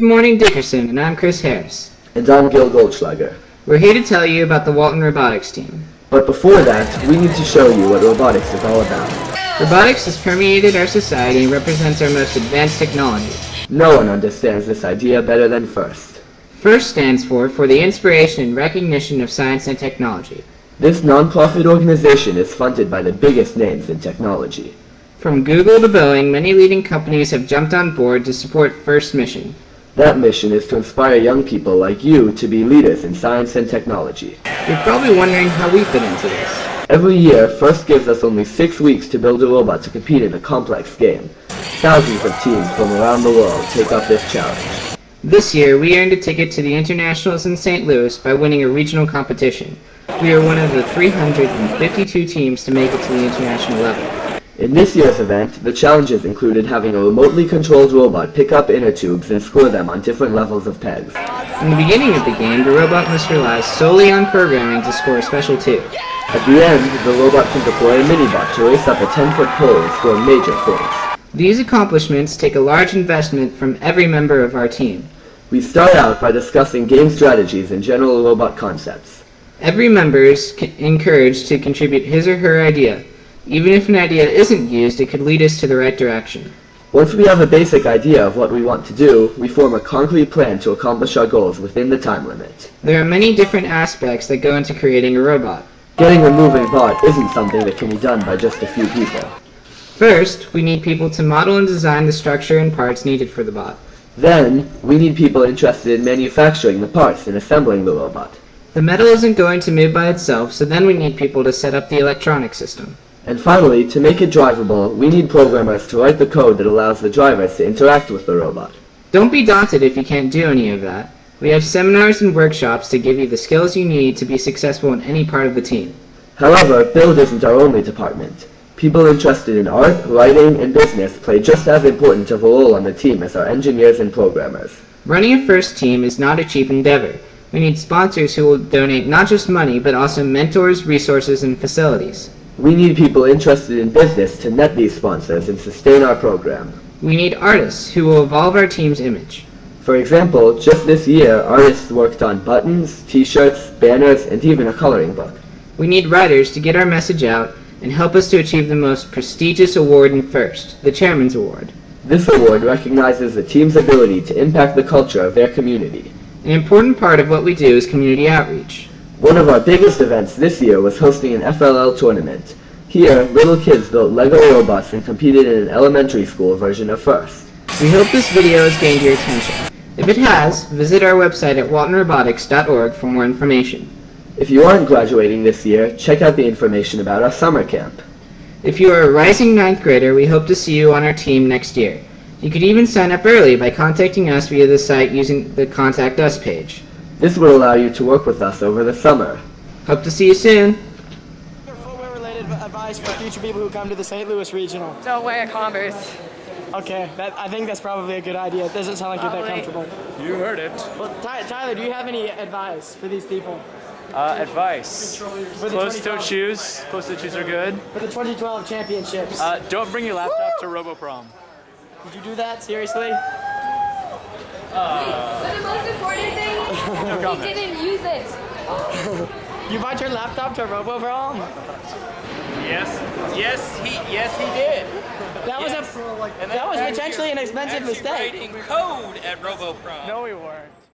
morning, Dickerson, and I'm Chris Harris. And I'm Gil Goldschlager. We're here to tell you about the Walton Robotics team. But before that, we need to show you what robotics is all about. Robotics has permeated our society and represents our most advanced technology. No one understands this idea better than FIRST. FIRST stands for the Inspiration and Recognition of Science and Technology. This non-profit organization is funded by the biggest names in technology. From Google to Boeing, many leading companies have jumped on board to support FIRST mission. That mission is to inspire young people like you to be leaders in science and technology. You're probably wondering how we fit into this. Every year, FIRST gives us only 6 weeks to build a robot to compete in a complex game. Thousands of teams from around the world take up this challenge. This year, we earned a ticket to the Internationals in St. Louis by winning a regional competition. We are one of the 352 teams to make it to the international level. In this year's event, the challenges included having a remotely controlled robot pick up inner tubes and score them on different levels of pegs. In the beginning of the game, the robot must rely solely on programming to score a special tube. At the end, the robot can deploy a mini-bot to race up a 10-foot pole and score major points. These accomplishments take a large investment from every member of our team. We start out by discussing game strategies and general robot concepts. Every member is encouraged to contribute his or her idea. Even if an idea isn't used, it could lead us to the right direction. Once we have a basic idea of what we want to do, we form a concrete plan to accomplish our goals within the time limit. There are many different aspects that go into creating a robot. Getting a moving bot isn't something that can be done by just a few people. First, we need people to model and design the structure and parts needed for the bot. Then, we need people interested in manufacturing the parts and assembling the robot. The metal isn't going to move by itself, so then we need people to set up the electronic system. And finally, to make it drivable, we need programmers to write the code that allows the drivers to interact with the robot. Don't be daunted if you can't do any of that. We have seminars and workshops to give you the skills you need to be successful in any part of the team. However, build isn't our only department. People interested in art, writing, and business play just as important of a role on the team as our engineers and programmers. Running a FIRST team is not a cheap endeavor. We need sponsors who will donate not just money, but also mentors, resources, and facilities. We need people interested in business to net these sponsors and sustain our program. We need artists who will evolve our team's image. For example, just this year, artists worked on buttons, t-shirts, banners, and even a coloring book. We need writers to get our message out and help us to achieve the most prestigious award in FIRST, the Chairman's Award. This award recognizes the team's ability to impact the culture of their community. An important part of what we do is community outreach. One of our biggest events this year was hosting an FLL tournament. Here, little kids built Lego robots and competed in an elementary school version of FIRST. We hope this video has gained your attention. If it has, visit our website at waltonrobotics.org for more information. If you aren't graduating this year, check out the information about our summer camp. If you are a rising 9th grader, we hope to see you on our team next year. You could even sign up early by contacting us via the site using the Contact Us page. This will allow you to work with us over the summer. Hope to see you soon. Footwear-related advice for future people who come to the St. Louis Regional. Don't wear Converse. Okay, I think that's probably a good idea. It doesn't sound like you're that comfortable. You heard it. Well, Tyler, do you have any advice for these people? Advice. For the Closed-toed 2012 shoes. Closed-toed shoes are good. For the 2012 championships. Don't bring your laptop to RoboProm. Did you do that? Seriously? But the most important thing, No he didn't use it. You bought your laptop to RoboProm? Yes, he did. That was Yes. that was potentially an expensive Actually mistake. writing code at RoboProm. No, we weren't.